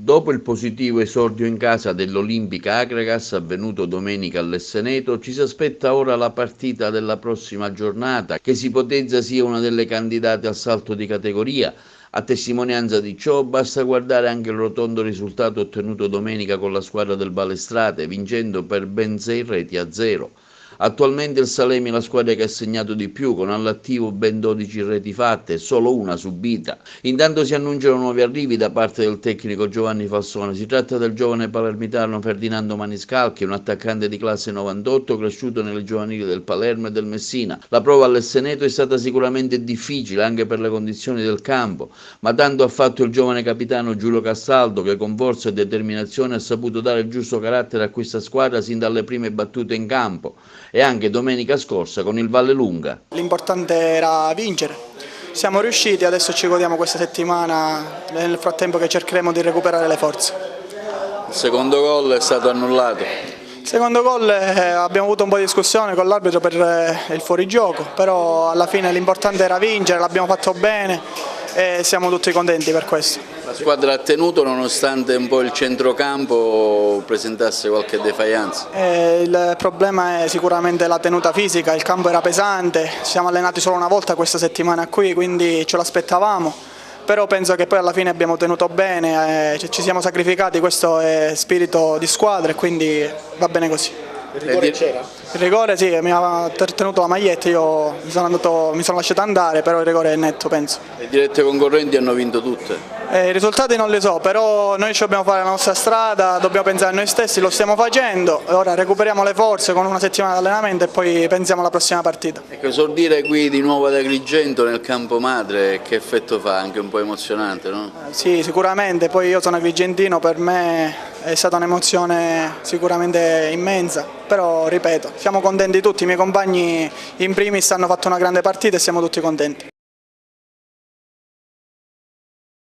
Dopo il positivo esordio in casa dell'Olimpica Akragas avvenuto domenica all'Esseneto, ci si aspetta ora la partita della prossima giornata, che si ipotizza sia una delle candidate al salto di categoria. A testimonianza di ciò basta guardare anche il rotondo risultato ottenuto domenica con la squadra del Balestrate, vincendo per ben 6-0. Attualmente il Salemi è la squadra che ha segnato di più, con all'attivo ben 12 reti fatte e solo una subita. Intanto si annunciano nuovi arrivi da parte del tecnico Giovanni Falsone. Si tratta del giovane palermitano Ferdinando Maniscalchi, un attaccante di classe 98 cresciuto nelle giovanili del Palermo e del Messina. La prova all'Esseneto è stata sicuramente difficile anche per le condizioni del campo, ma tanto ha fatto il giovane capitano Giulio Castaldo, che con forza e determinazione ha saputo dare il giusto carattere a questa squadra sin dalle prime battute in campo, e anche domenica scorsa con il Vallelunga. L'importante era vincere, siamo riusciti, adesso ci godiamo questa settimana, nel frattempo che cercheremo di recuperare le forze. Il secondo gol è stato annullato. Il secondo gol abbiamo avuto un po' di discussione con l'arbitro per il fuorigioco, però alla fine l'importante era vincere, l'abbiamo fatto bene e siamo tutti contenti per questo. La squadra ha tenuto nonostante un po' il centrocampo presentasse qualche defiance. Il problema è sicuramente la tenuta fisica, il campo era pesante, ci siamo allenati solo una volta questa settimana qui, quindi ce l'aspettavamo, però penso che poi alla fine abbiamo tenuto bene, ci siamo sacrificati, questo è spirito di squadra e quindi va bene così. Il rigore c'era? Il rigore sì, mi ha tenuto la maglietta, io mi sono lasciato andare, però il rigore è netto penso. Le dirette concorrenti hanno vinto tutte. I risultati non li so, però noi ci dobbiamo fare la nostra strada, dobbiamo pensare a noi stessi, lo stiamo facendo, ora recuperiamo le forze con una settimana di allenamento e poi pensiamo alla prossima partita. Ecco, esordire qui di nuovo ad Agrigento nel campo madre, che effetto fa? Anche un po' emozionante, no? Sì, sicuramente, poi io sono agrigentino, per me è stata un'emozione sicuramente immensa, però ripeto, siamo contenti tutti, i miei compagni in primis hanno fatto una grande partita e siamo tutti contenti.